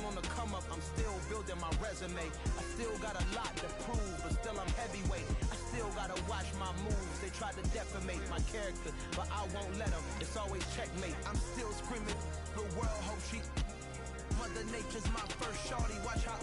on the come up, I'm still building my resume. I still got a lot to prove, but still I'm heavyweight. I still gotta watch my moves. They tried to defamate my character, but I won't let them. It's always checkmate. I'm still screaming, the world hope she. Mother Nature's my first shorty. Watch how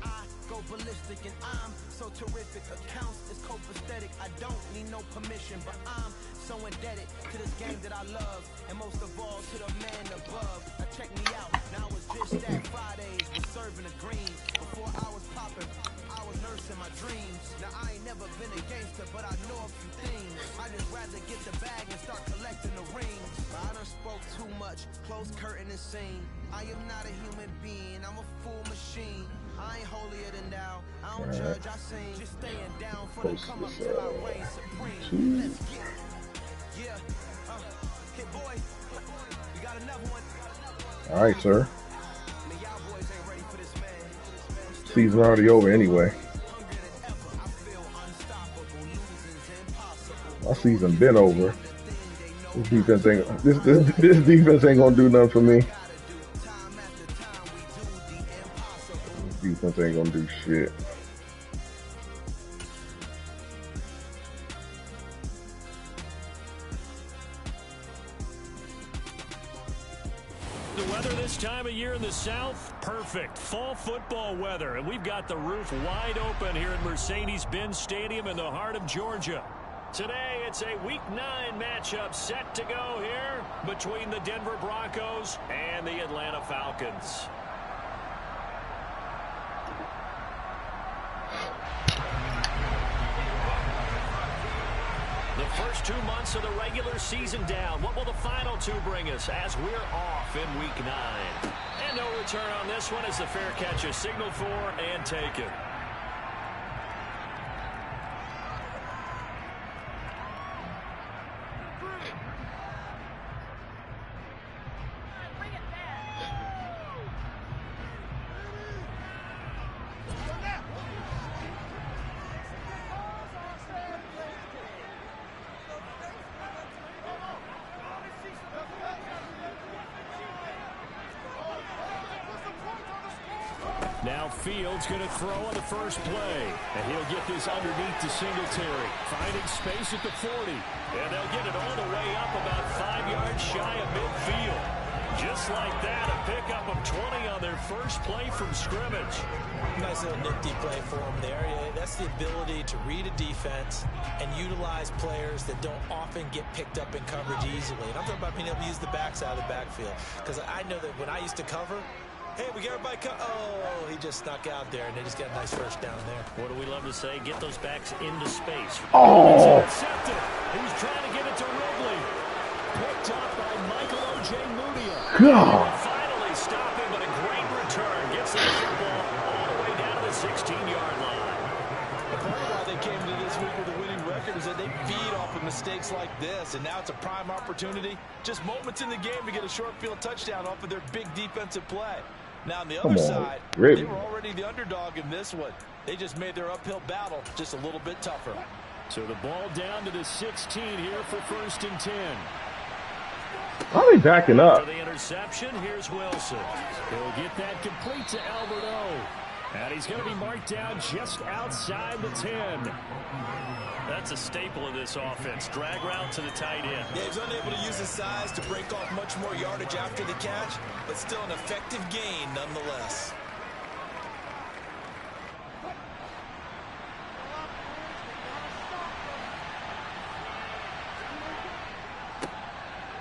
I go ballistic, and I'm so terrific. Accounts is copacetic. I don't need no permission, but I'm so indebted to this game that I love, and most of all to the man above. Now check me out. Now it's just that Fridays was serving the greens. Before I was popping, I was nursing my dreams. Now I ain't never been a gangster, but I know a few things. I just rather get the bag and start collecting the rings. But I done spoke too much. Close curtain and scene. I am not a human being. I'm a full machine. I ain't holier than thou. I don't judge, I sing. Just staying down for the come up till I reign supreme. Let's get it. Yeah. Hit boy. We got another one. All right, sir. Season already over anyway. My season been over. This defense ain't gonna do nothing for me. This defense ain't gonna do shit. The weather this time of year in the South, perfect. Fall football weather, and we've got the roof wide open here at Mercedes-Benz Stadium in the heart of Georgia. Today, it's a Week 9 matchup set to go here between the Denver Broncos and the Atlanta Falcons. The first 2 months of the regular season down. What will the final 2 bring us as we're off in Week 9? And no return on this one as the fair catch is signaled for and taken. Now Fields going to throw on the first play. And he'll get this underneath to Singletary. Finding space at the 40. And they'll get it all the way up about 5 yards shy of midfield. Just like that, a pickup of 20 on their first play from scrimmage. Nice little nifty play for him there. That's the ability to read a defense and utilize players that don't often get picked up in coverage easily. And I'm talking about being able to use the backside of the backfield. Because I know that when I used to cover, hey, we got everybody oh, he just snuck out there, and they just got a nice first down there. What do we love to say? Get those backs into space. Oh! It's intercepted. He's trying to get it to Ridley. Picked up by Michael Ojemudia. God. Finally stopping, but a great return. Gets the football all the way down to the 16-yard line. The part of why they came to this week with a winning record is that they feed off of mistakes like this, and now it's a prime opportunity. Just moments in the game to get a short field touchdown off of their big defensive play. Now, on the other side, they were already the underdog in this one. They just made their uphill battle just a little bit tougher. So the ball down to the 16 here for 1st and 10. Why are they backing up? For the interception, here's Wilson. He'll get that complete to Alberto. And he's going to be marked down just outside the 10. That's a staple of this offense. Drag route to the tight end. Yeah, he's unable to use his size to break off much more yardage after the catch, but still an effective gain nonetheless.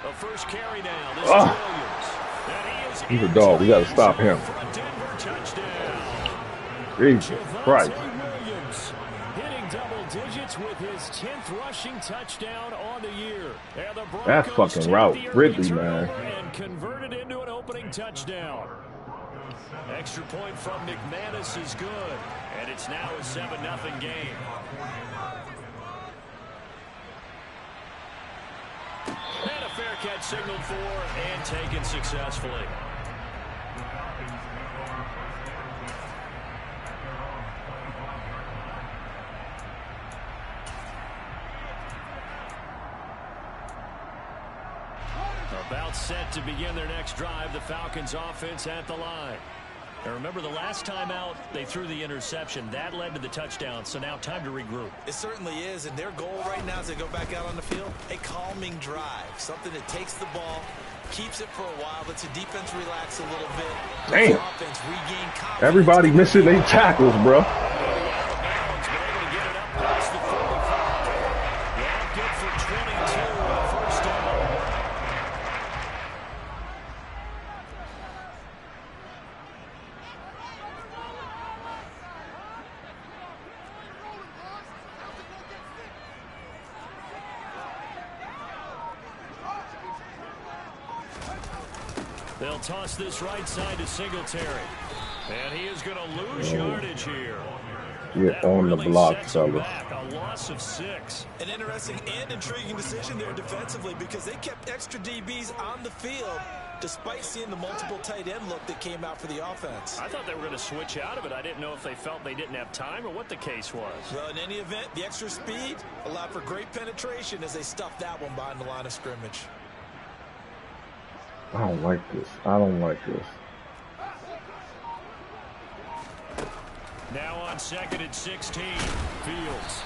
The first carry now. This is Williams. And he is He's a dog. We got to stop him. Jesus Christ. Williams hitting double digits with his 10th rushing touchdown on the year. And the Broncos That's fucking route. Ridley, man. And converted into an opening touchdown. Extra point from McManus is good. And it's now a 7-0 game. And a fair catch signaled for and taken successfully. About set to begin their next drive. The Falcons offense at the line. And remember, the last time out, they threw the interception. That led to the touchdown, so now time to regroup. It certainly is, and their goal right now as they go back out on the field, a calming drive, something that takes the ball, keeps it for a while, lets the defense relax a little bit. Damn. Offense regain confidence. Everybody missing their tackles, bro. They'll toss this right side to Singletary. And he is going to lose yardage here. Get on the block, fellas. A loss of 6. An interesting and intriguing decision there defensively because they kept extra DBs on the field despite seeing the multiple tight end look that came out for the offense. I thought they were going to switch out of it. I didn't know if they felt they didn't have time or what the case was. Well, in any event, the extra speed allowed for great penetration as they stuffed that one behind the line of scrimmage. I don't like this. I don't like this. Now on 2nd and 16, Fields.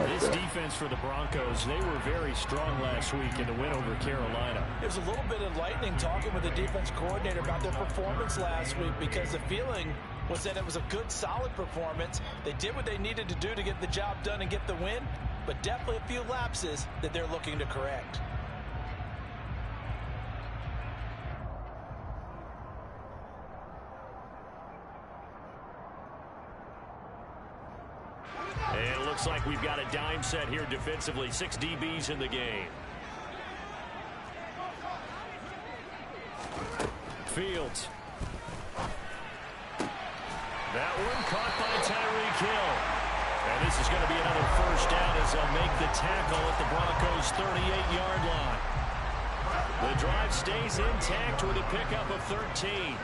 This defense for the Broncos, they were very strong last week in the win over Carolina. There's a little bit of lightning talking with the defense coordinator about their performance last week because the feeling was that it was a good, solid performance. They did what they needed to do to get the job done and get the win, but definitely a few lapses that they're looking to correct. And it looks like we've got a dime set here defensively. 6 DBs in the game. Fields. That one caught by Tyreek Hill. And this is going to be another first down as they'll make the tackle at the Broncos' 38-yard line. The drive stays intact with a pickup of 13.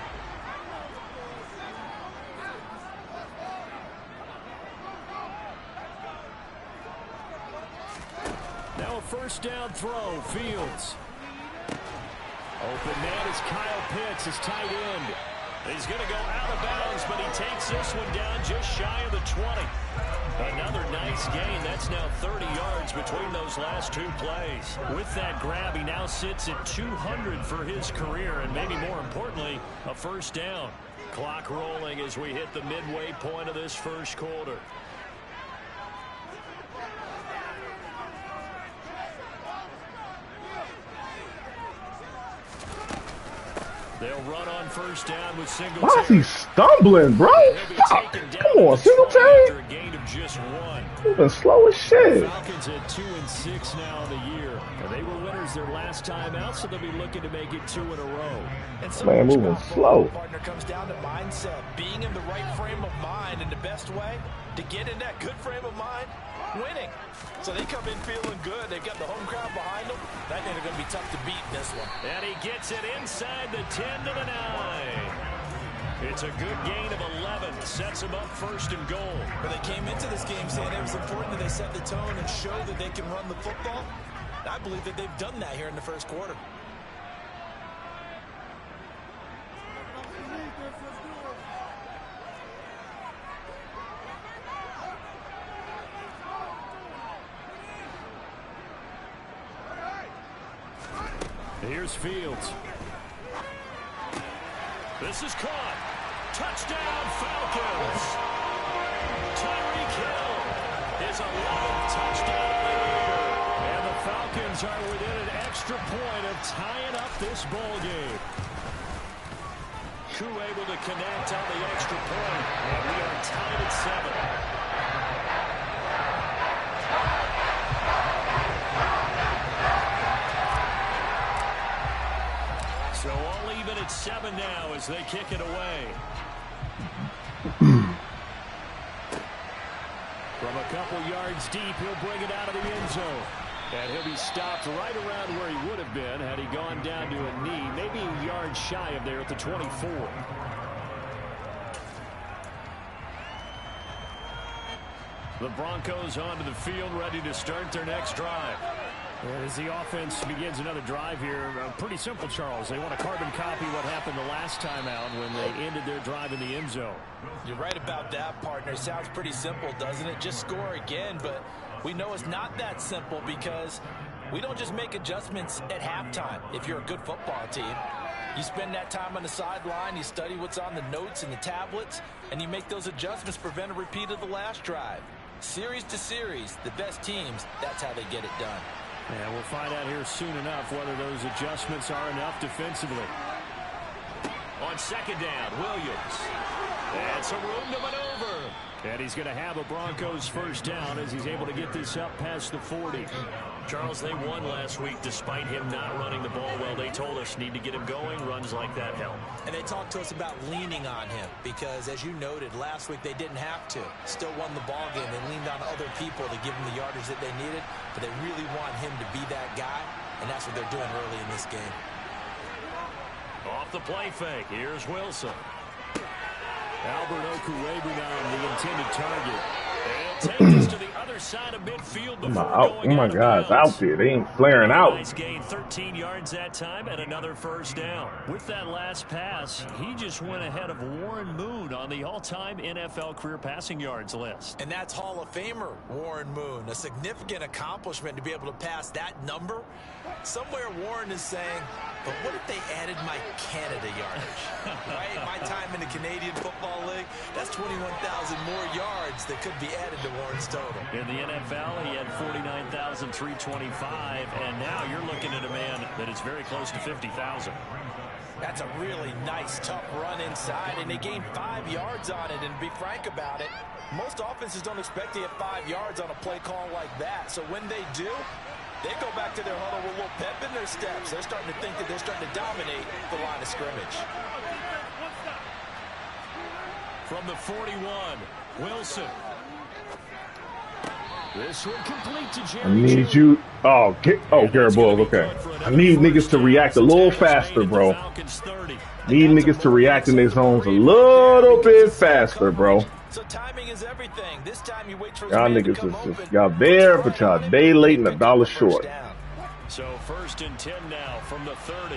Now a first down throw. Fields. Open man is Kyle Pitts, his tight end. He's going to go out of bounds, but he takes this one down just shy of the 20. Another nice gain. That's now 30 yards between those last 2 plays. With that grab, he now sits at 200 for his career, and maybe more importantly, a first down. Clock rolling as we hit the midway point of this first quarter. They'll run on first down with Singletary. Why is he stumbling, bro? Stop. Come on, Singletary. He's been slow as shit. Falcons at 2-6 now in the year. And they were winners their last time out, so they'll be looking to make it 2 in a row. And so man moving slow. Partner comes down to mindset, being in the right frame of mind, and the best way to get in that good frame of mind, winning. So they come in feeling good. They've got the home crowd behind them. I think they're going to be tough to beat in this one. And he gets it inside the 10 to the 9. It's a good gain of 11. Sets him up first and goal. But they came into this game saying it was important that they set the tone and show that they can run the football. And I believe that they've done that here in the first quarter. Here's Fields. This is caught. Touchdown, Falcons. Tyreek Hill, his 11th touchdown of the year. And the Falcons are within an extra point of tying up this ball game. Koo able to connect on the extra point. And we are tied at 7. So all even at 7 now as they kick it away. From a couple yards deep, he'll bring it out of the end zone. And he'll be stopped right around where he would have been had he gone down to a knee, maybe a yard shy of there at the 24. The Broncos onto the field, ready to start their next drive. And as the offense begins another drive here, pretty simple, Charles. They want to carbon copy what happened the last time out when they ended their drive in the end zone. You're right about that, partner. Sounds pretty simple, doesn't it? Just score again, but we know it's not that simple because we don't just make adjustments at halftime. If you're a good football team, you spend that time on the sideline, you study what's on the notes and the tablets, and you make those adjustments to prevent a repeat of the last drive. Series to series, the best teams, that's how they get it done. And we'll find out here soon enough whether those adjustments are enough defensively. On second down, Williams. And some room to maneuver. And he's going to have a Broncos first down as he's able to get this up past the 40. Charles, they won last week despite him not running the ball well. They told us need to get him going. Runs like that help. And they talked to us about leaning on him because, as you noted, last week they didn't have to. Still won the ball game. They leaned on other people to give them the yardage that they needed, but they really want him to be that guy, and that's what they're doing early in this game. Off the play fake. Here's Wilson. Albert Okurebu now the intended target. They'll take us to the other side of midfield before going oh my God, out there. They ain't flaring out. Nice gain, 13 yards that time, and another first down. With that last pass, he just went ahead of Warren Moon on the all-time NFL career passing yards list. And that's Hall of Famer Warren Moon. A significant accomplishment to be able to pass that number. Somewhere Warren is saying, but what if they added my Canada yardage? Right? My time in the Canadian Football League, that's 21,000 more yards that could be added to Warren's total. In the NFL, he had 49,325, and now you're looking at a man that is very close to 50,000. That's a really nice, tough run inside, and they gained 5 yards on it. And to be frank about it, most offenses don't expect to get 5 yards on a play call like that. So when they do, they go back to their huddle with a little pep in their steps. They're starting to think that they're starting to dominate the line of scrimmage. From the 41, Wilson. This one complete to Jerry. I need you. Oh, Garrett Bowles. Okay. I need niggas to react a little faster, bro. Need niggas to react in their zones a little bit faster, bro. So timing is everything. This time you wait for y'all niggas is just y'all there, but y'all day late and $1 short. So 1st and 10 now from the 30.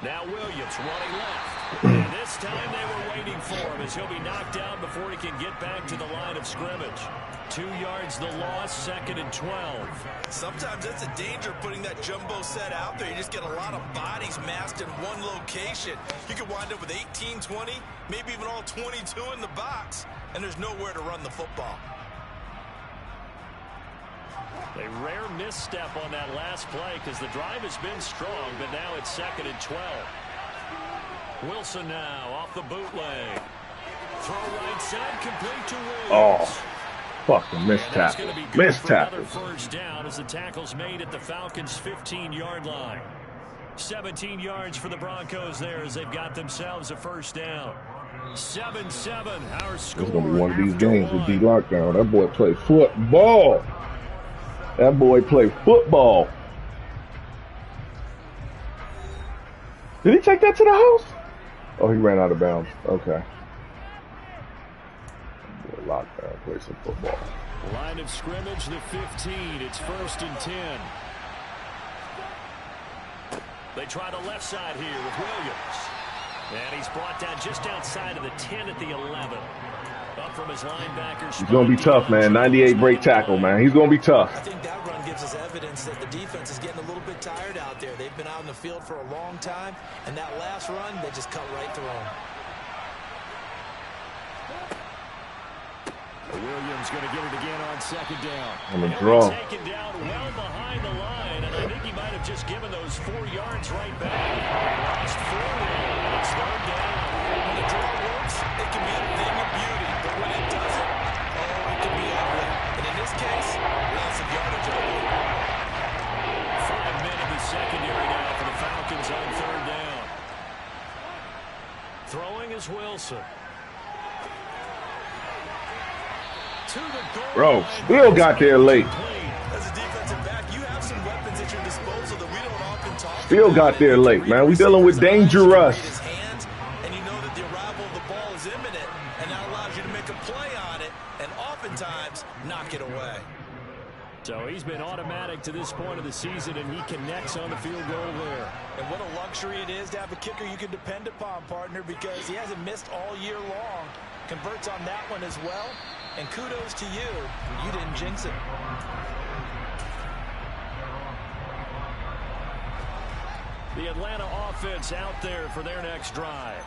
Now Williams running left. And this time they were waiting for him as he'll be knocked down before he can get back to the line of scrimmage. 2 yards the loss, 2nd and 12. Sometimes that's a danger putting that jumbo set out there. You just get a lot of bodies massed in one location. You could wind up with 18, 20, maybe even all 22 in the box, and there's nowhere to run the football. A rare misstep on that last play because the drive has been strong, but now it's 2nd and 12. Wilson now off the bootleg. Throw right side, complete to Williams. Oh, fucking missed tackle. Missed tackle. First down as the tackle's made at the Falcons' 15-yard line. 17 yards for the Broncos there as they've got themselves a first down. 7-7, our score. It's going to be one of these games with D-Lockdown. That boy played football. That boy played football. Did he take that to the house? Oh, he ran out of bounds. Okay. Boy, Lockdown, play some football. Line of scrimmage, the 15. It's 1st and 10. They try the left side here with Williams. And he's brought down just outside of the 10 at the 11. Up from his linebacker. He's going to be tough, man. 98 break tackle, man. He's going to be tough. I think that run gives us evidence that the defense is getting a little bit tired out there. They've been out in the field for a long time, and that last run, they just cut right through them. Williams going to get it again on 2nd down. On the draw. Taken down well behind the line, and I think he might have just given those 4 yards right back. Lost 4 now. It's 3rd down. When the draw works, it can be a thing of beauty, but when it doesn't, oh, it can be ugly. And in this case, lots of yardage on it. 5 men in the secondary now for the Falcons on 3rd down. Throwing is Wilson. Bro, still got there late. As a defensive back, you have some weapons at your disposal that we don't often talk about. Still got there late, man. We dealing with dangerous. And you know that the arrival of the ball is imminent, and that allows you to make a play on it and oftentimes knock it away. So he's been automatic to this point of the season, and he connects on the field goal there. And what a luxury it is to have a kicker you can depend upon, partner, because he hasn't missed all year long. Converts on that one as well. And kudos to you. You didn't jinx it. The Atlanta offense out there for their next drive.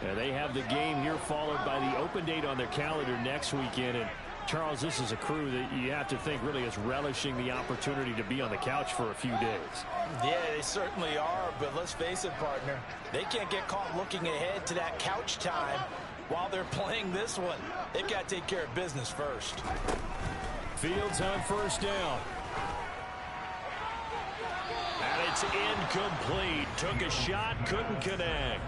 And they have the game here followed by the open date on their calendar next weekend. And Charles, this is a crew that you have to think really is relishing the opportunity to be on the couch for a few days. Yeah, they certainly are, but let's face it, partner. They can't get caught looking ahead to that couch time while they're playing this one. They've got to take care of business first. Fields on first down. And it's incomplete. Took a shot, couldn't connect.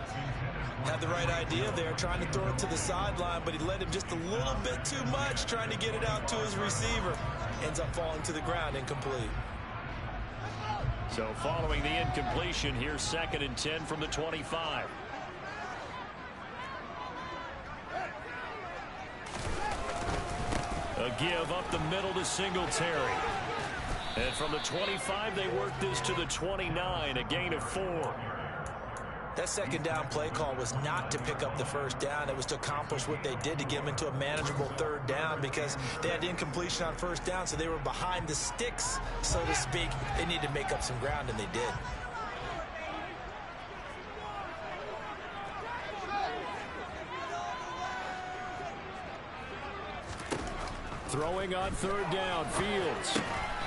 Had the right idea there, trying to throw it to the sideline, but he led him just a little bit too much, trying to get it out to his receiver. Ends up falling to the ground, incomplete. So following the incompletion, here's 2nd and 10 from the 25. A give up the middle to Singletary. And from the 25, they work this to the 29, a gain of 4. That second down play call was not to pick up the first down. It was to accomplish what they did to get them into a manageable 3rd down because they had incompletion on first down, so they were behind the sticks, so to speak. They needed to make up some ground, and they did. Throwing on 3rd down, Fields.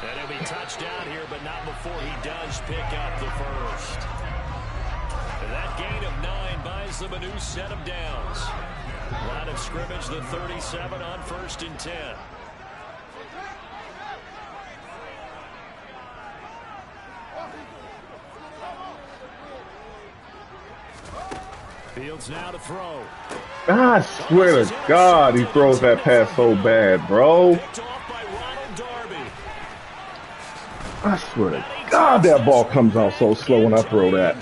And he'll be touchdown here, but not before he does pick up the first. And that gain of 9 buys them a new set of downs. Line of scrimmage, the 37 on 1st and 10. Fields now to throw. I swear to God, he throws that pass so bad, bro. I swear to God, that ball comes out so slow when I throw that.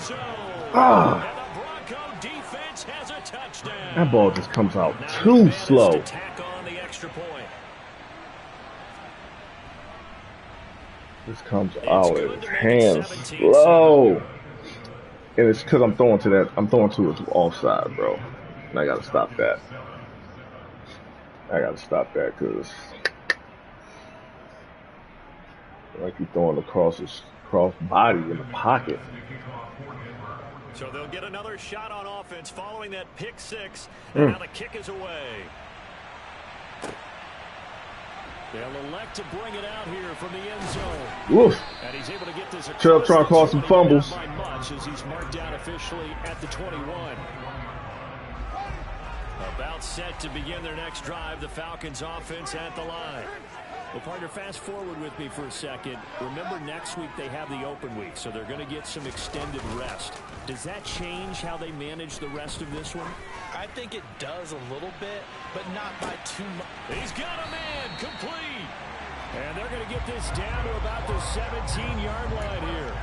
Ah, that ball just comes out too slow. This comes out in his hands slow. And it's because I'm throwing to his offside, bro. And I gotta stop that. Because like he's throwing across his body in the pocket. So they'll get another shot on offense following that pick 6. And now the kick is away. They'll elect to bring it out here from the end zone. Woof. And he's able to get this Chubb trying to cause some fumbles. By much as he's marked down officially at the 21. About set to begin their next drive. The Falcons offense at the line. Well, partner, fast forward with me for a second. Remember, next week they have the open week, so they're going to get some extended rest. Does that change how they manage the rest of this one? I think it does a little bit, but not by too much. He's got a man complete. And they're going to get this down to about the 17-yard line here.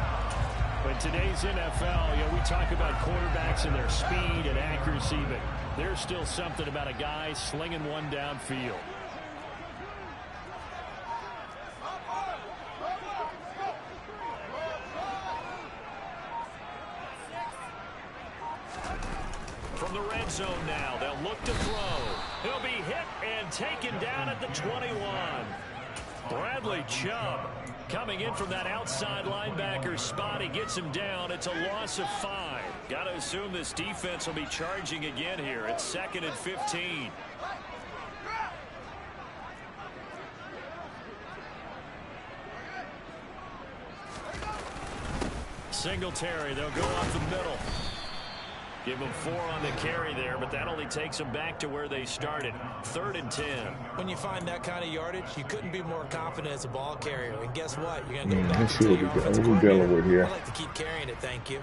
But today's NFL, we talk about quarterbacks and their speed and accuracy, but there's still something about a guy slinging one downfield. From the red zone now, they'll look to throw. He'll be hit and taken down at the 21. Bradley Chubb coming in from that outside linebacker spot. He gets him down. It's a loss of 5. Got to assume this defense will be charging again here. It's 2nd and 15. Singletary, they'll go off the middle. Give them 4 on the carry there, but that only takes them back to where they started. 3rd and 10. When you find that kind of yardage, you couldn't be more confident as a ball carrier. And guess what? You're going to go back let's see what we're dealing with here. I'd like to keep carrying it, thank you.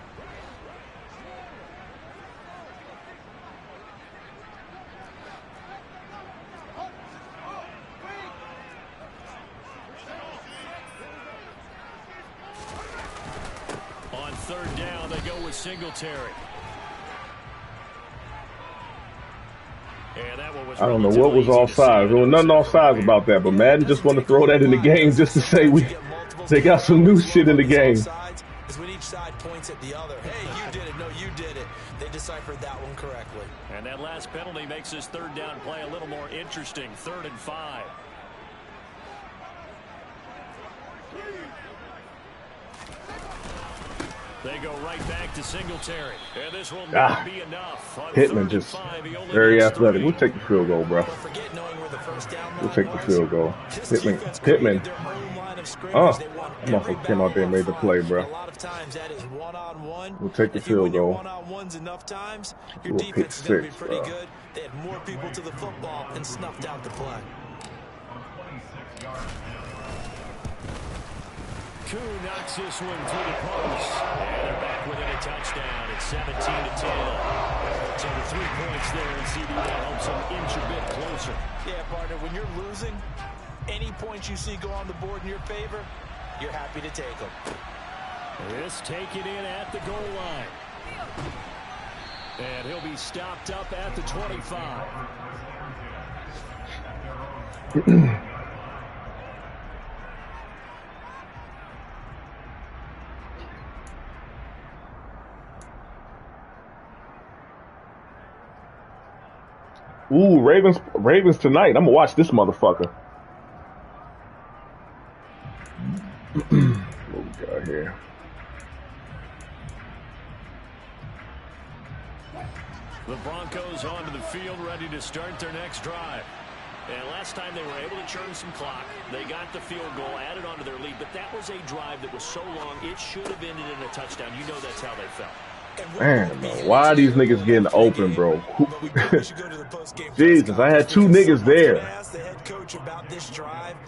On 3rd down, they go with Singletary. And that one was I don't know what was offsides. There was nothing offsides about that, but Madden just wanted to throw that in the game just to say they got some new shit in the game. Is when each side points at the other. Hey, you did it. No, you did it. They deciphered that one correctly. And that last penalty makes this third down play a little more interesting. 3rd and 5. They go right back to Singletary. And this will not be enough. Pittman just very athletic. We'll take the field goal, bro. We'll take the field goal. Pittman. Motherfucker came out there and made the play, bro. A lot of times that is one-on-one. We'll take the field goal. One-on-ones enough times, your We'll defense is pick going to be 6, pretty bro. good. They had more people to the football and snuffed out the play. Koo knocks this one through the post. And they're back within a touchdown. It's 17-10. So the 3 points there, and CD that helps them inch a bit closer. Yeah, partner, when you're losing, any points you see go on the board in your favor, you're happy to take them. This taken in at the goal line. And he'll be stopped up at the 25. Ooh, Ravens tonight. I'm gonna watch this motherfucker. What we got here? The Broncos onto the field, ready to start their next drive. And last time they were able to churn some clock, they got the field goal, added onto their lead, but that was a drive that was so long, it should have ended in a touchdown. You know that's how they felt. Man, bro, why are these niggas getting open, bro? Jesus, I had 2 niggas there.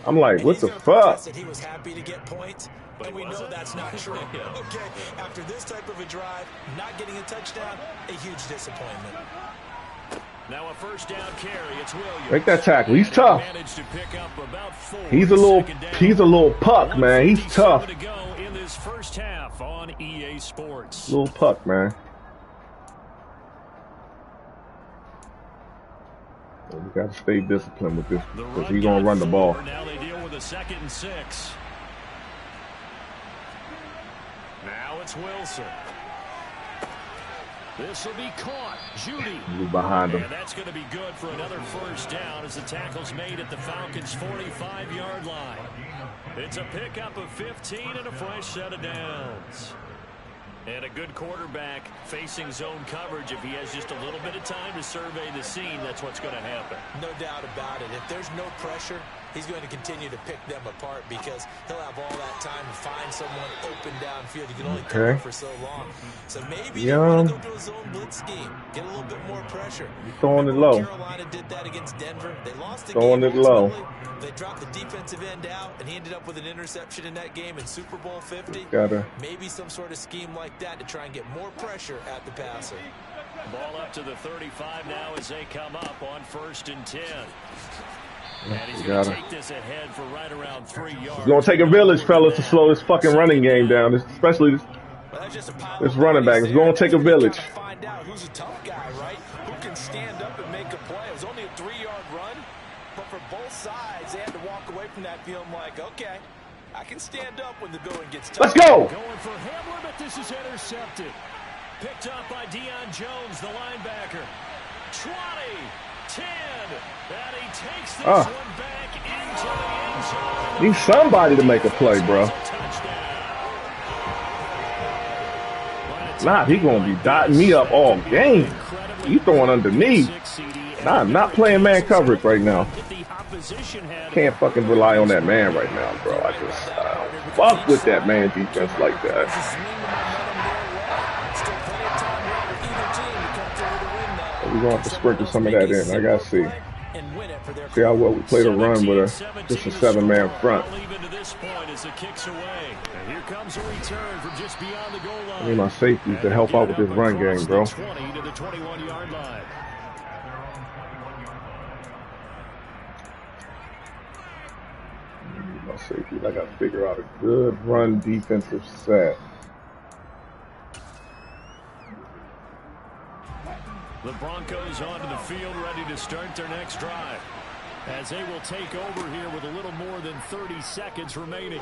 I'm like, what the fuck? He was happy to get points, but we know that's not true. Okay, after this type of a drive, not getting a touchdown, a huge disappointment. Now a first down carry, it's Williams. Make that tackle. He's tough. He's a little puck, man. He's tough. In this first half on EA Sports. Little puck, man. We got to stay disciplined with this because he's gonna run the ball. Now they deal with a 2nd and 6. Now it's Wilson. This will be caught. Judy. Behind him. And that's going to be good for another first down as the tackle's made at the Falcons' 45-yard line. It's a pickup of 15 and a fresh set of downs. And a good quarterback facing zone coverage. If he has just a little bit of time to survey the scene, that's what's going to happen. No doubt about it. If there's no pressure, he's going to continue to pick them apart because he'll have all that time to find someone open downfield. You can only cover for so long. So maybe you want to go to a zone blitz scheme, get a little bit more pressure. Throwing it low. Carolina did that against Denver. They lost the game. Throwing it low. They dropped the defensive end out, and he ended up with an interception in that game in Super Bowl 50. Maybe some sort of scheme like that to try and get more pressure at the passer. Ball up to the 35 now as they come up on 1st and 10. And he's going to take this ahead for right around 3 yards. It's going to take a village, fellas, to slow this fucking running game down, especially this running back. It's going to take a village. Find out who's a tough guy, right? Who can stand up and make a play. It was only a 3-yard run, but for both sides, they had to walk away from that feeling like, okay, I can stand up when the going gets tough. Let's go! Going for Hamler, but this is intercepted. Picked up by Deion Jones, the linebacker. 20, 10, and he takes this one back into the end zone. Need somebody to make a play, bro. Nah, he gonna be dotting me up all game. You throwing underneath. Nah, I'm not playing man coverage right now. Can't fucking rely on that man right now, bro. I just fuck with that man defense like that. We're going to have to sprinkle some of that in. I gotta see how well we play the run with just a 7-man front. I need my safeties to help out with this run game, bro. My safeties, I gotta figure out a good run defensive set. The Broncos onto the field, ready to start their next drive, as they will take over here with a little more than 30 seconds remaining.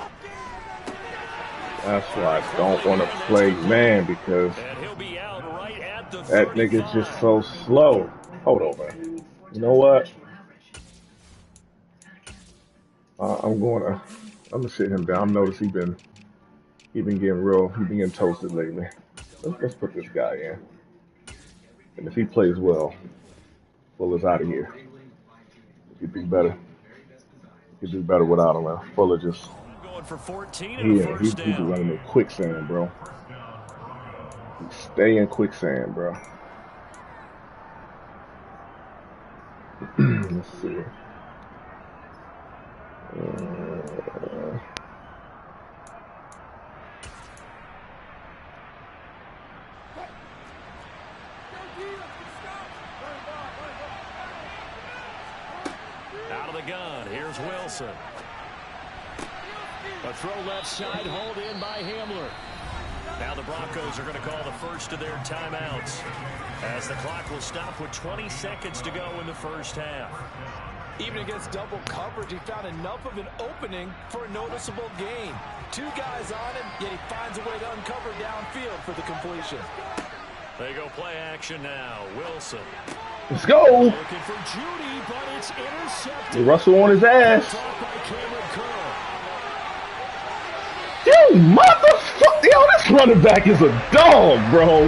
That's why I don't want to play man, because that nigga's just so slow. Hold on, man. You know what? I'm gonna sit him down. I noticed he been getting toasted lately. Let's put this guy in. And if he plays well, Fuller's out of here. He could do better. He could do better without him. Fuller just going for 14 he's running in quicksand, bro. He stay in quicksand, bro. Let's see. Out of the gun, here's Wilson. A throw left side, hauled in by Hamler. Now the Broncos are going to call the first of their timeouts, as the clock will stop with 20 seconds to go in the first half. Even against double coverage, he found enough of an opening for a noticeable gain. Two guys on him, yet he finds a way to uncover downfield for the completion. They go play action now. Wilson. Let's go. Looking for Judy, but it's intercepted. Russell on his ass. You motherfucker. Yo, this running back is a dog, bro.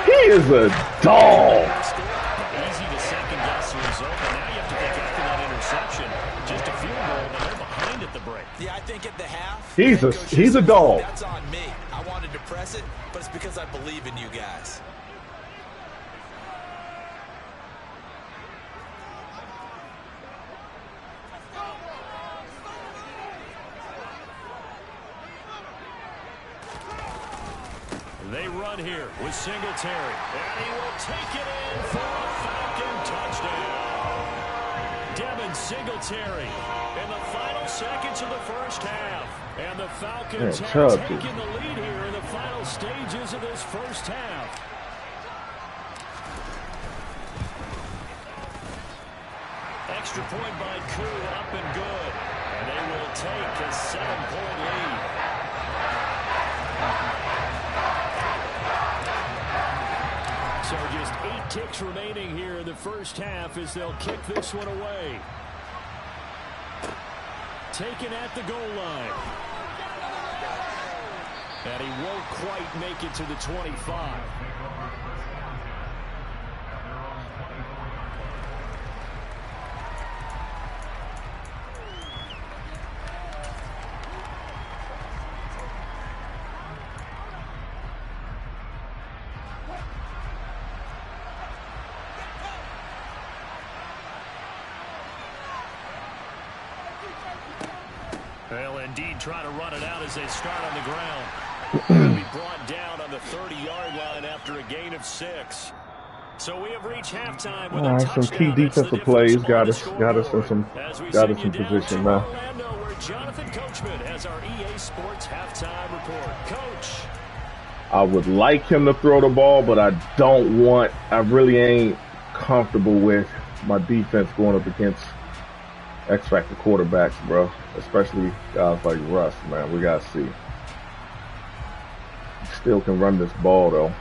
He is a dog. Easy to second guess the result, but now you have to think after that interception, just a field goal, but they're behind at the break. Yeah, I think at the half, he's a dog. That's on me. I wanted to press it, but it's because I believe in you guys. They run here with Singletary, and he will take it in for a Falcon touchdown. Devin Singletary in the final seconds of the first half. And the Falcons have taken the lead here in the final stages of this first half. Extra point by Koo, up and good. And they will take a 7-point lead. So just 8 ticks remaining here in the first half as they'll kick this one away. Taken at the goal line. And he won't quite make it to the 25. They'll indeed try to run it out as they start on the ground. They'll be brought down on the 30-yard line after a gain of 6. So we have reached halftime with a touchdown. Some key defensive plays got us in some position now. Orlando, where Jonathan Coachman has our EA Sports halftime report. Coach. I would like him to throw the ball, but I really ain't comfortable with my defense going up against X-Factor quarterbacks, bro. Especially guys like Russ, man. We gotta see. He still can run this ball, though.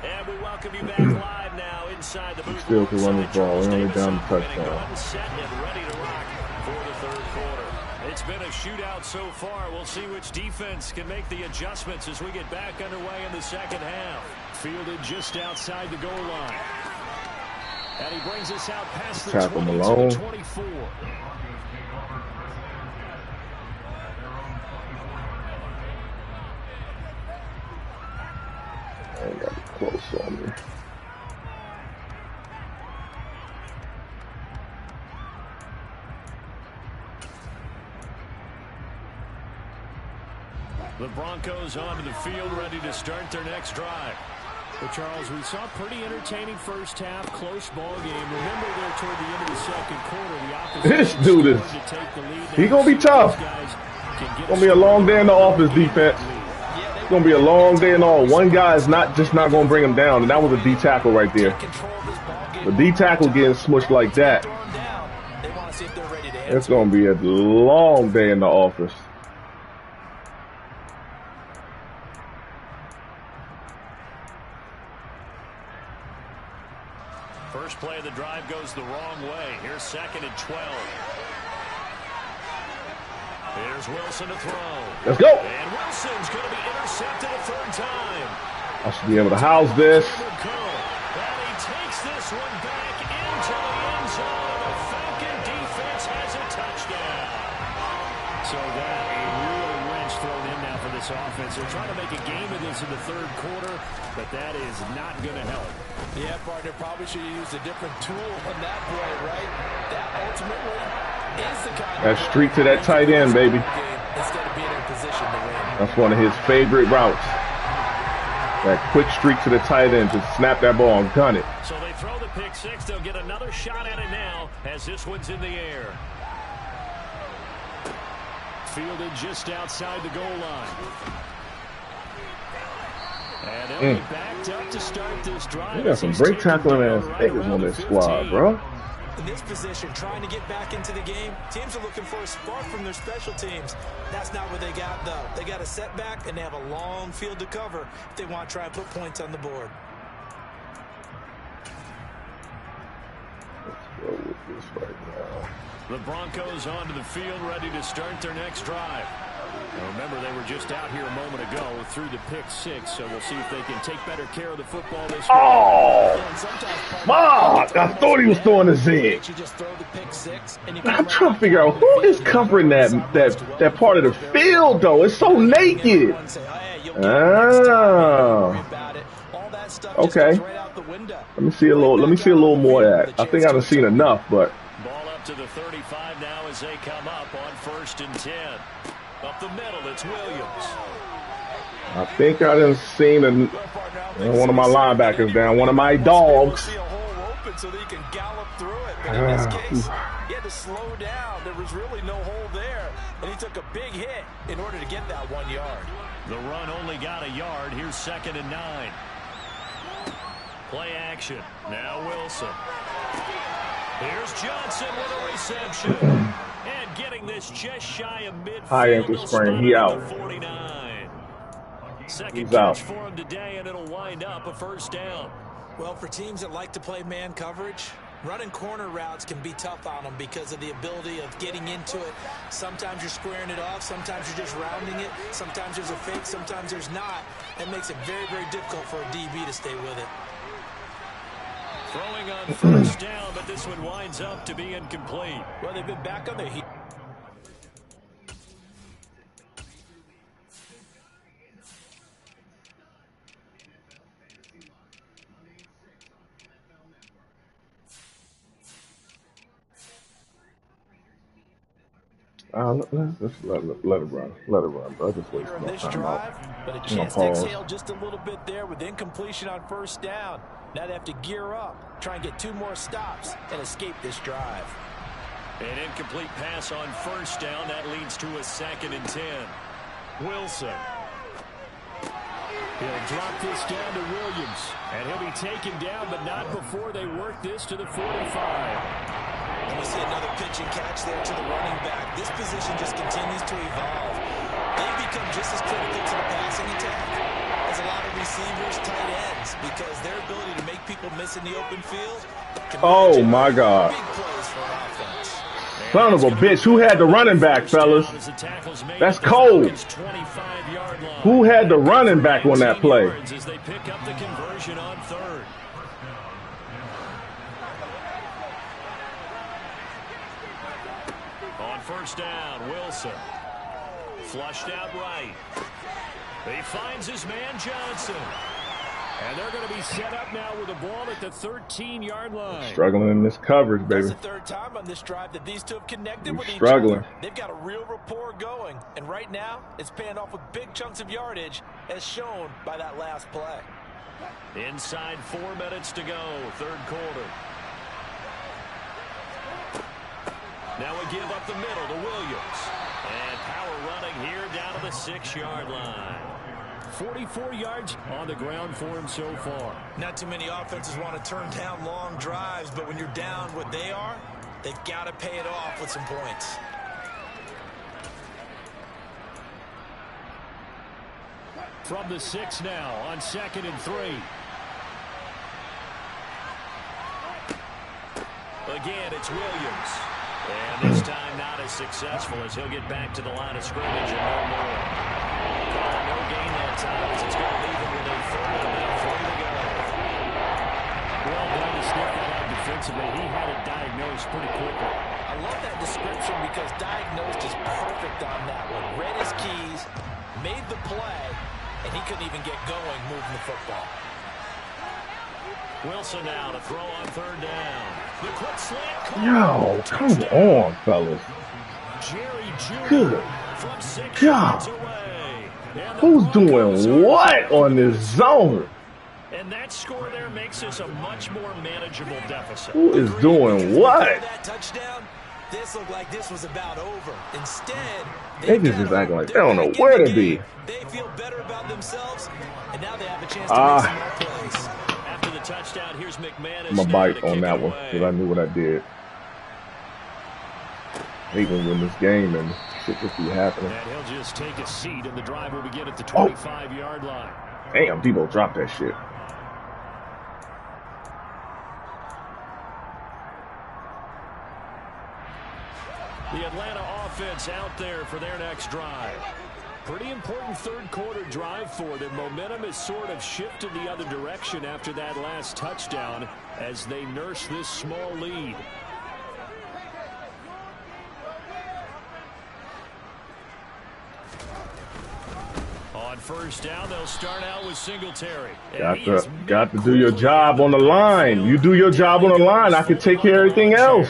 And we welcome you back live now inside the booth. He still can run this ball. We're only down the touchdown. Set and ready to rock for the third quarter. It's been a shootout so far. We'll see which defense can make the adjustments as we get back underway in the second half. Fielded just outside the goal line. And he brings us out past the 20 to the 24. I got it close on me. The Broncos onto the field, ready to start their next drive. Well, Charles, we saw a pretty entertaining first half, close ball game. Remember there toward the end of the second quarter, the opposition this dude is, to take the lead. he gonna be tough. It's gonna be a long day in the office defense. It's gonna be a long day in all. One guy is not gonna bring him down, and that was a D tackle right there. The D tackle getting smushed like that. It's gonna be a long day in the office. First play of the drive goes the wrong way. Here's 2nd and 12. Here's Wilson to throw. Let's go. And Wilson's going to be intercepted a third time. I should be able to house this. And he takes this one back into the end zone. The Falcon defense has a touchdown. So that a real wrench thrown in now for this offense. They're trying to make a game of this in the third quarter, but that is not going to help. Yeah, partner, probably should have used a different tool on that play, right? That ultimately is the kind that streak to that tight end, baby. Instead of being in position to win. That's one of his favorite routes. That quick streak to the tight end to snap that ball and gun it. So they throw the pick six. They'll get another shot at it now as this one's in the air. Fielded just outside the goal line. And they'll be backed up to start this drive. They got some break tackling ass niggas on this squad, bro. In this position, trying to get back into the game, teams are looking for a spark from their special teams. That's not what they got, though. They got a setback, and they have a long field to cover if they want to try and put points on the board. Let's go with this right now. The Broncos onto the field, ready to start their next drive. Now remember, they were just out here a moment ago through the pick six, so we'll see if they can take better care of the football this week. Oh, fuck! I thought he was throwing a zig. I'm trying to figure out who is covering that part of the field, though. It's so naked. Oh. Okay. Let me see a little more of that. I think I've seen enough, but. Ball up to the 35 now as they come up on 1st and 10. Up the middle, it's Williams. I think I done seen one of my linebackers down, one of my dogs. So that he can gallop through it. But in this case, he had to slow down. There was really no hole there. And he took a big hit in order to get that 1 yard. The run only got a yard. Here's 2nd and 9. Play action. Now Wilson. Here's Johnson with a reception. And getting this just shy of midfield. High ankle sprain. He out. 49. Second He's catch out for him today, and it'll wind up a first down. Well, for teams that like to play man coverage, running corner routes can be tough on them because of the ability of getting into it. Sometimes you're squaring it off. Sometimes you're just rounding it. Sometimes there's a fake. Sometimes there's not. It makes it very, very difficult for a DB to stay with it. Throwing on first down, but this one winds up to be incomplete. Well, they've been back on their heat. Let's let it run. Let it run, bro. Just waste my time out. But a chance to exhale just a little bit there with incompletion on first down. Now they have to gear up, try and get 2 more stops, and escape this drive. An incomplete pass on first down. That leads to a 2nd and 10. Wilson. He'll drop this down to Williams. And he'll be taken down, but not before they work this to the 45. And we see another pitch and catch there to the running back. This position just continues to evolve. They've become just as critical to the passing attack as a lot of receivers, tight ends, because their ability to make people miss in the open field. Oh, my God. Big plays for an offense. Son of a bitch. Who had the running back, fellas? That's cold. Who had the running back on that play? As they pick up the conversion on 3rd. On first down, Wilson. Flushed out right. He finds his man Johnson. And they're going to be set up now with the ball at the 13-yard line. Struggling in this coverage, baby. That's the 3rd time on this drive that these two have connected with each struggling. other. They've got a real rapport going. And right now, it's paying off with big chunks of yardage, as shown by that last play. Inside 4 minutes to go, third quarter. Now we give up the middle to Williams. And power running here down to the 6-yard line. 44 yards on the ground for him so far. Not too many offenses want to turn down long drives, but when you're down what they are, they've got to pay it off with some points. From the 6 now on 2nd and 3. Again, it's Williams. And this time not as successful as he'll get back to the line of scrimmage and no more. No gain that time as it's going to leave him with a 3rd and about 3 to go. Well done to sniff that out defensively. He had it diagnosed pretty quickly. I love that description because diagnosed is perfect on that one. Read his keys, made the play, and he couldn't even get going moving the football. Wilson now to throw on 3rd down. The quick slant. Yo, come on, fellas. Jerry Jr. Good from 6 God. yards away. Who's doing what on this zone? And that score there makes us a much more manageable deficit. Who is doing what? That touchdown, this looked like this was about over. Instead, They just acting like they don't know where to be. They feel better about themselves, and now they have a chance to make some more plays. After the touchdown, here's McManus. I'm going to bite on that one because I knew what I did. Hate when we win this game and shit just be happening. And he'll just take a seat, and the drive will begin at the 25-yard line. Damn, Debo dropped that shit. The Atlanta offense out there for their next drive. Pretty important third quarter drive for them. Momentum has sort of shifted the other direction after that last touchdown as they nurse this small lead. On 1st down, they'll start out with Singletary. Got to do your job on the line. You do your job on the line, I can take care of everything else.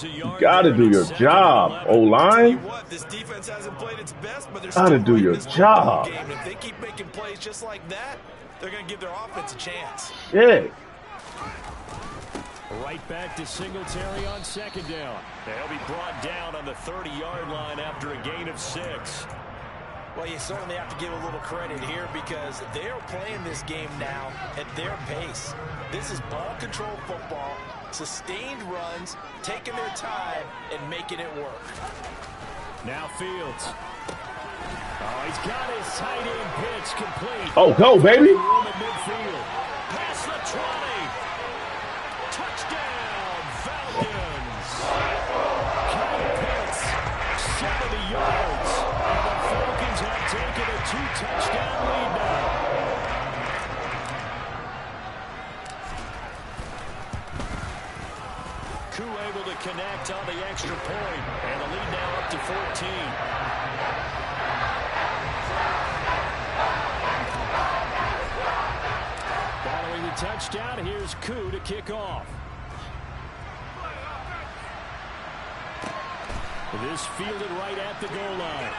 You gotta do your job, O-line. This defense hasn't played its best, but they're gotta do your job. If they keep making plays just like that, they're gonna give their offense a chance. Shit. Right back to Singletary on 2nd down. They'll be brought down on the 30-yard line after a gain of 6. Well, you certainly have to give a little credit here because they're playing this game now at their pace. This is ball control football, sustained runs, taking their time, and making it work. Now Fields. Oh, he's got his tight end pitch complete. Oh, go, baby. Past the 20. Touchdown, Falcons. Kyle Pitts, 70 yards. And the Falcons have taken a 2-touchdown lead now. Able to connect on the extra point, and the lead now up to 14. Following the touchdown, here's Koo to kick off. This fielded right at the goal line.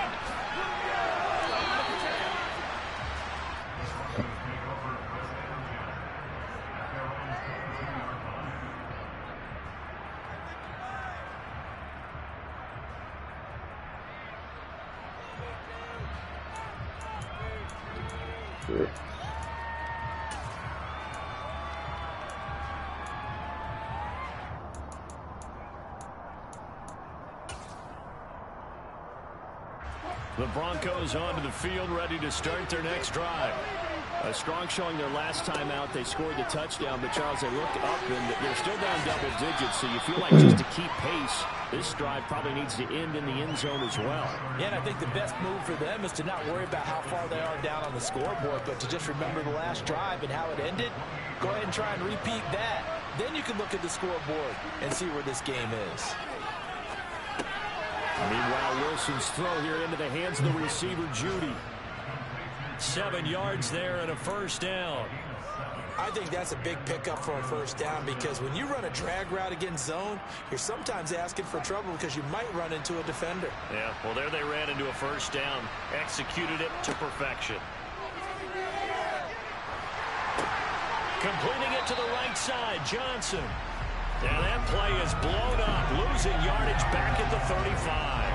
The Broncos onto the field, ready to start their next drive. A strong showing their last time out. They scored the touchdown, but Charles, they looked up and they're still down double digits, so you feel like just to keep pace, this drive probably needs to end in the end zone as well. Yeah, and I think the best move for them is to not worry about how far they are down on the scoreboard, but to just remember the last drive and how it ended. Go ahead and try and repeat that. Then you can look at the scoreboard and see where this game is. Meanwhile, Wilson's throw here into the hands of the receiver, Judy. 7 yards there and a 1st down. I think that's a big pickup for a 1st down because when you run a drag route against zone, you're sometimes asking for trouble because you might run into a defender. Yeah, well, there they ran into a 1st down. Executed it to perfection. Completing it to the right side, Johnson. And that play is blown up, losing yardage back at the 35.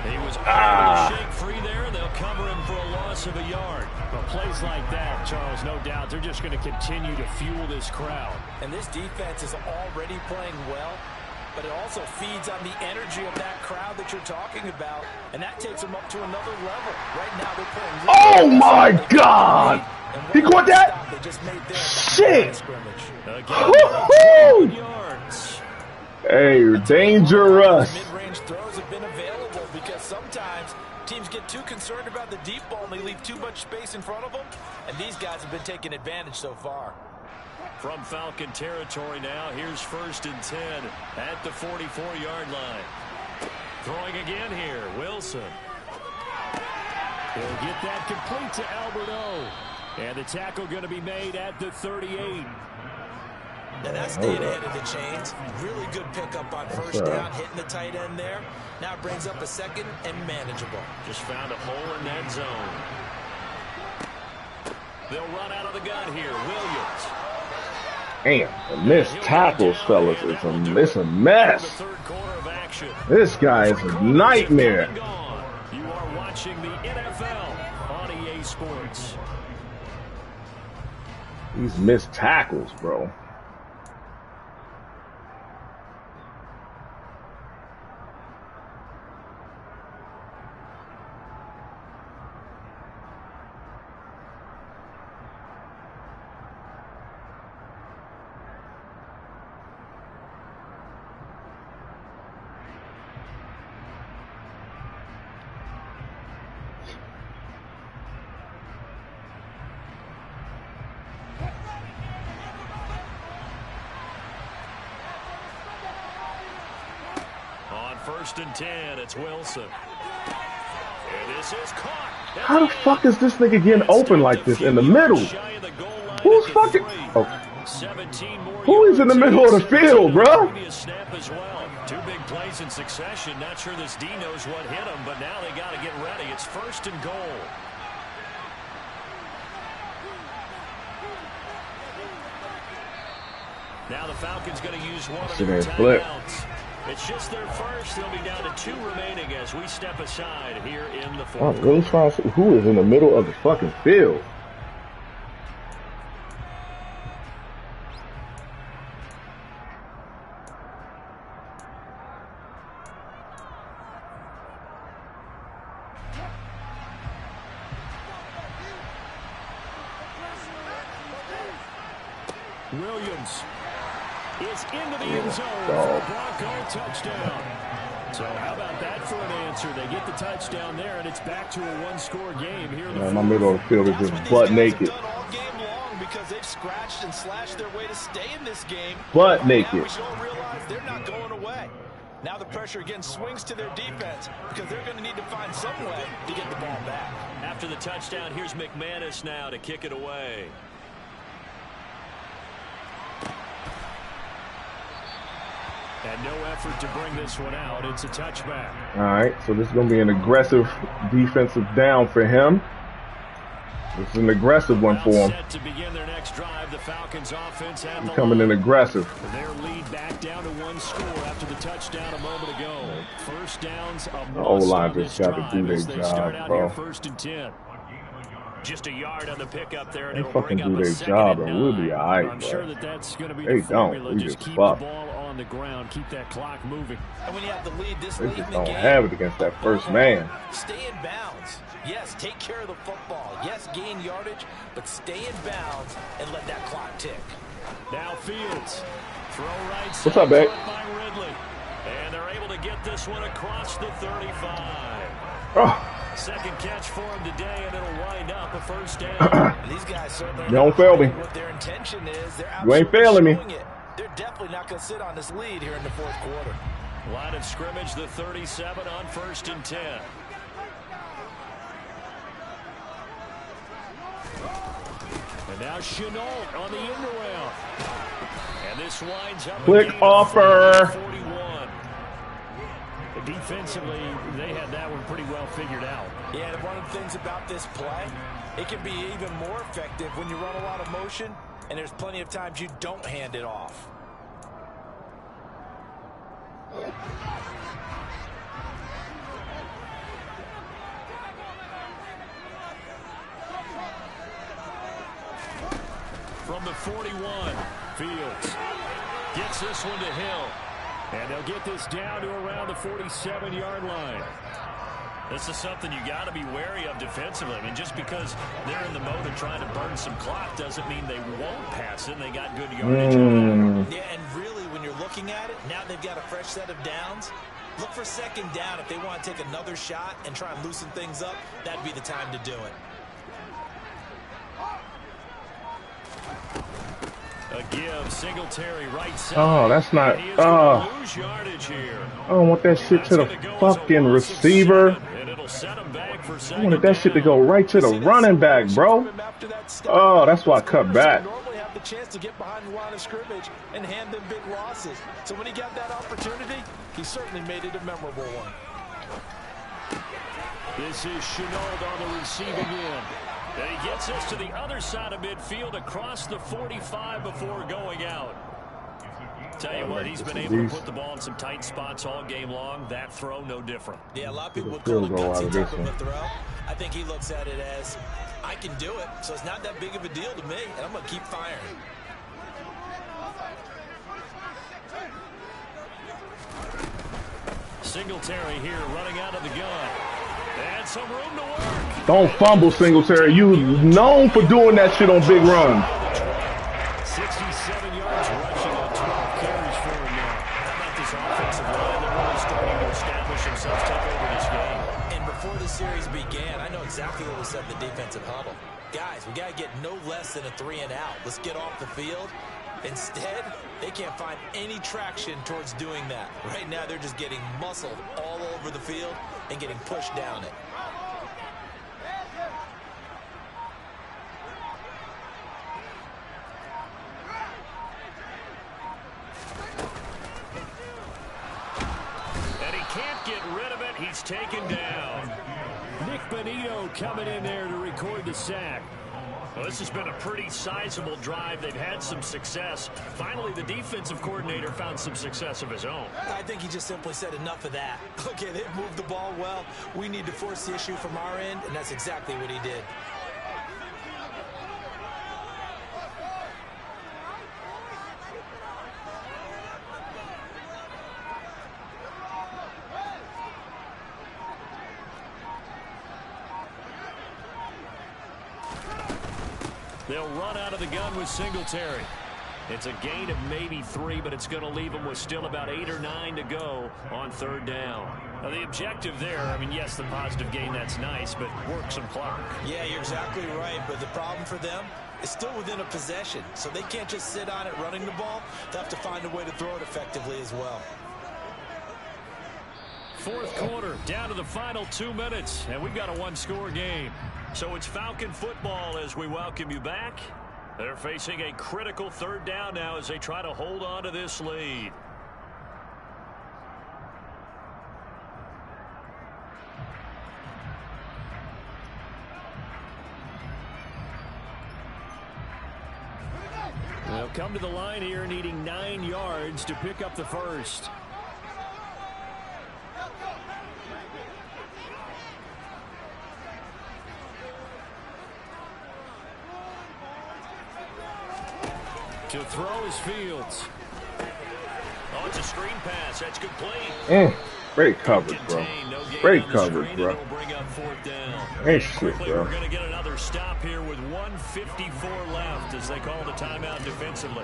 He was able to shake free there, and they'll cover him for a loss of a yard. But plays like that, Charles, no doubt, they're just going to continue to fuel this crowd. And this defense is already playing well, but it also feeds on the energy of that crowd that you're talking about, and that takes them up to another level. Right now, they're playing. Oh my God! He caught that? Shit! Hey, dangerous. Mid-range throws have been available because sometimes teams get too concerned about the deep ball and they leave too much space in front of them, and these guys have been taking advantage so far. From Falcon territory now, here's 1st and 10 at the 44-yard line. Throwing again here, Wilson. He'll get that complete to Alberto. And the tackle going to be made at the 38. Now that's staying ahead of the chains. Really good pickup on first down, hitting the tight end there. Now it brings up a second and manageable. Just found a hole in that zone. They'll run out of the gun here, Williams. Damn, the missed tackles, fellas. It's a mess. This guy is a nightmare. You are watching the NFL on EA Sports. These missed tackles, bro. On 1st and 10, it's Wilson. And this is caught. How the fuck is this nigga getting open like this in the middle? Who's fucking... Oh. Who is in the middle of the field, bro? Two big plays in succession. Not sure this D knows what hit him, but now they got to get ready. It's 1st and goal. Now the Falcons going to use one of their timeouts. It's just their first. They'll be down to 2 remaining as we step aside here in the fourth. I'm really trying to see who is in the middle of the fucking field. Williams is into the end zone for a Bronco touchdown. So how about that for an answer? They get the touchdown there, and it's back to a 1-score game here in the my middle of the field is just butt naked. All game long because they've scratched and slashed their way to stay in this game. Butt naked. Now we don't realize they're not going away. Now the pressure again swings to their defense because they're going to need to find some way to get the ball back. After the touchdown, here's McManus now to kick it away. And no effort to bring this one out. It's a touchback. All right, so this is going to be an aggressive defensive down for him. This is an aggressive one for him. Set to begin their next drive. The Falcons offense at the coming in aggressive. Their lead back down to 1 score after the touchdown a moment ago. First downs a the O-line just got to do their job, bro. 1st and 10. Just a yard on the pickup there, and They it'll fucking bring up do a their 2nd job, and and we'll 9. be all right, I'm bro. sure that's going to be They the formula. don't. We Just just keep fuck. the ball on the ground, keep that clock moving. And when you have the lead this They late just in the don't game, have it against that first man. stay in bounds. Yes, take care of the football. Yes, gain yardage, but stay in bounds and let that clock tick. Now Fields. Throw right side. What's up, babe? By Ridley. And they're able to get this one across the 35. Oh. Second catch for him today, and it'll wind up a 1st down. These guys certainly You don't fail me. what their intention is. They're You ain't failing me. it. They're definitely not going to sit on this lead here in the 4th quarter. Line of scrimmage, the 37 on 1st and 10. And now Chenault on the end around. And this winds up Click offer. 41. Defensively, they had that one pretty well figured out. Yeah, and one of the things about this play, it can be even more effective when you run a lot of motion and there's plenty of times you don't hand it off. From the 41, Fields gets this one to Hill. And they'll get this down to around the 47-yard line. This is something you got to be wary of defensively. I mean, just because they're in the mode of trying to burn some clock doesn't mean they won't pass it. They got good yardage. Yeah, and really, when you're looking at it, now they've got a fresh set of downs. Look for second down. If they want to take another shot and try and loosen things up, that'd be the time to do it. A give, Singletary right side. Oh, that's not. Lose yardage here. I don't want that shit to the fucking receiver. I wanted that shit to go right to the running back, bro. Oh, that's why I cut back. Normally have the chance to get behind the line of scrimmage and hand them big losses. So when he got that opportunity, he certainly made it a memorable one. This is Chenault on the receiving end. And he gets us to the other side of midfield across the 45 before going out. Tell you what, he's been able to put the ball in some tight spots all game long. That throw, no different. Yeah, a lot of people would call it gutsy type of a throw. I think he looks at it as, I can do it, so it's not that big of a deal to me, and I'm going to keep firing. Singletary here running out of the gun. And some room to work. Don't fumble, Singletary. You known for doing that shit on big runs. 67 yards rushing on 12 carries for him now. How about this offensive line? They're really starting to establish themselves, take over this game. And before the series began, I know exactly what was said in the defensive huddle. Guys, we got to get no less than a 3-and-out. Let's get off the field. Instead, they can't find any traction towards doing that. Right now, they're just getting muscled all over the field and getting pushed down it. And he can't get rid of it. He's taken down. Nick Benito coming in there to record the sack. Well, this has been a pretty sizable drive. They've had some success. Finally, the defensive coordinator found some success of his own. I think he just simply said enough of that. Okay, they've moved the ball well. We need to force the issue from our end, and that's exactly what he did. They'll run out of the gun with Singletary. It's a gain of maybe 3, but it's going to leave them with still about 8 or 9 to go on third down. Now, the objective there, I mean, yes, the positive gain, that's nice, but work some clock. Yeah, you're exactly right, but the problem for them is still within a possession, so they can't just sit on it running the ball. They'll have to find a way to throw it effectively as well. Fourth quarter, down to the final 2 minutes, and we've got a one-score game. So it's Falcon football as we welcome you back. They're facing a critical third down now as they try to hold on to this lead. They'll come to the line here needing 9 yards to pick up the first. To throw is Fields. Oh, it's a screen pass. That's complete. Great coverage, bro. Great coverage, bro. Hey, shit, bro. We're going to get another stop here with 1:54 left as they call the timeout defensively.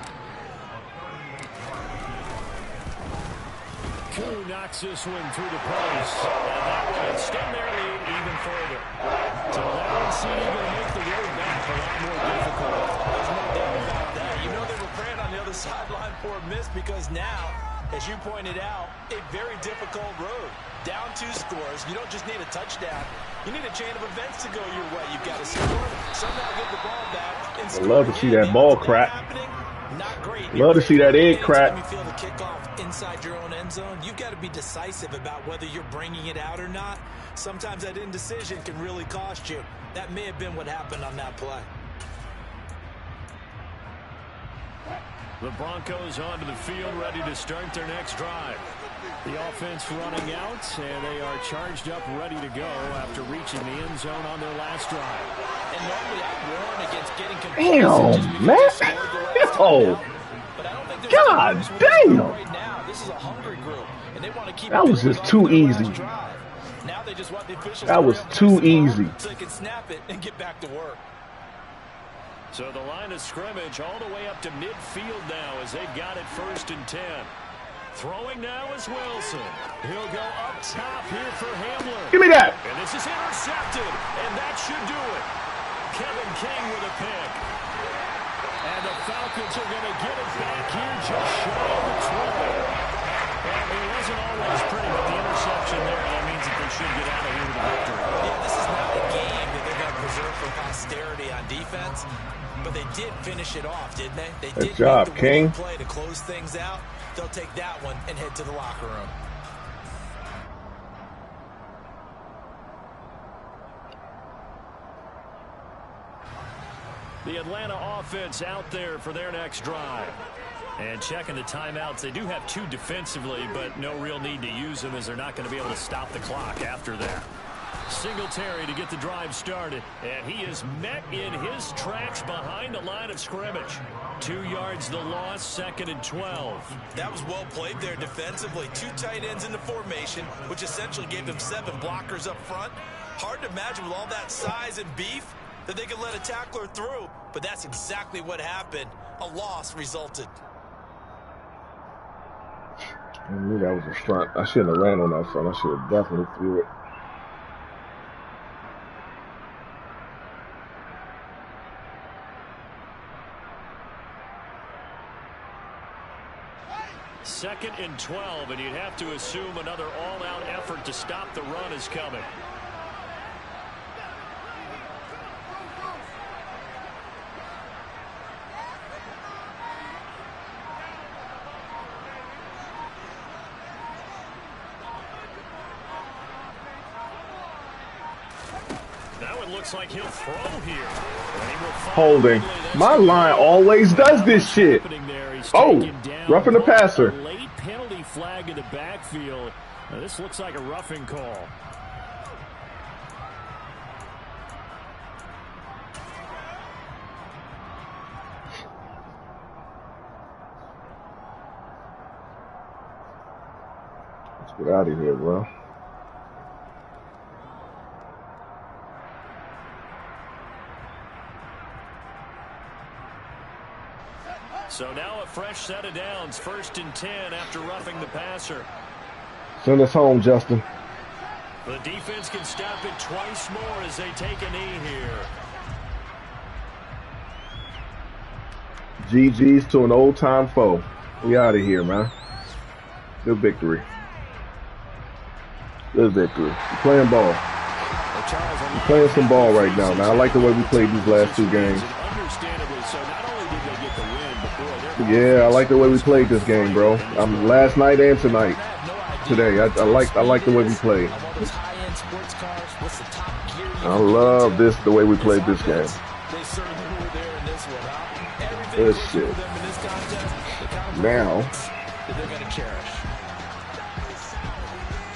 Koo knocks this one through the post. And that will extend their lead even further. So that one seems to make the road back a lot more difficult. There's no doubt about that. You know they were praying on the other sideline for a miss because now, as you pointed out, a very difficult road. Down 2 scores. You don't just need a touchdown. You need a chain of events to go your way. You've got to score, somehow get the ball back. And I love to see that ball crack. Not great. Love to see that egg crack. Anytime you feel the kickoff inside your own end zone, you've got to be decisive about whether you're bringing it out or not. Sometimes that indecision can really cost you. That may have been what happened on that play. The Broncos onto the field, ready to start their next drive. The offense running out, and they are charged up, ready to go after reaching the end zone on their last drive. And normally I warn against getting damn, man. God damn. Right now, this is a hungry group, and they want to keep that was just too easy. Now they just want the officials that was too easy. So they can snap it and get back to work. So the line of scrimmage all the way up to midfield now as they've got it 1st and 10. Throwing now is Wilson. He'll go up top here for Hamler. Give me that. And this is intercepted, and that should do it. Kevin King with a pick. And the Falcons are going to get it back here just shy of the 20. And he wasn't always pretty with the interception there. That means that they should get out of here with a victory. Yeah, this is not a game that they're going to preserve for posterity on defense. But they did finish it off, didn't they? They did good job, make the King. Play to close things out. They'll take that one and head to the locker room. The Atlanta offense out there for their next drive. And checking the timeouts, they do have 2 defensively, but no real need to use them as they're not going to be able to stop the clock after that. Singletary to get the drive started, and he is met in his tracks behind the line of scrimmage. 2 yards the loss, 2nd and 12. That was well played there defensively. 2 tight ends in the formation, which essentially gave them 7 blockers up front. Hard to imagine with all that size and beef that they could let a tackler through, but that's exactly what happened. A loss resulted. I knew that was a front. I shouldn't have ran on that front. I should have definitely threw it. Second and 12, and you'd have to assume another all-out effort to stop the run is coming. Now it looks like he'll throw here. Holding. My line always does this shit. Oh, roughing the passer. Late penalty flag in the backfield. Now this looks like a roughing call. Let's get out of here, bro. So now a fresh set of downs, 1st and 10 after roughing the passer. Send us home, Justin. The defense can stop it twice more as they take a knee here. GG's to an old-time foe. We out of here, man. Good victory. Good victory. We're playing ball. We're playing some ball right now. Now, I like the way we played these last 2 games. Yeah, I like the way we played this game, bro. Last night and tonight. Today, I like the way we played. I love the way we played this game. Good shit. Now,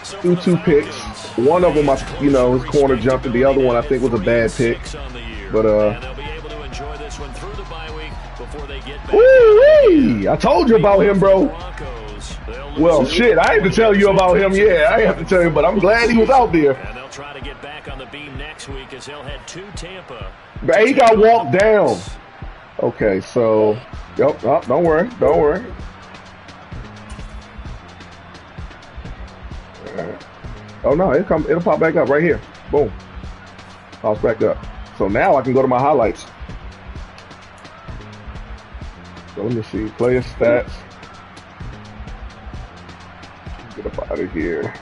through 2 picks. One of them, his corner jumped, and the other one I think was a bad pick. But woo-wee! I told you about him, bro. Well, shit, I had to tell you about him. Yeah, I have to tell you, but I'm glad he was out there. And they'll try to get back on the beam next week as they'll head to Tampa. But he got walked down. Okay, so, yep, oh, don't worry. Oh no, it'll pop back up right here. Boom. Pops back up. So now I can go to my highlights. So let me see. Player stats. Get up out of here.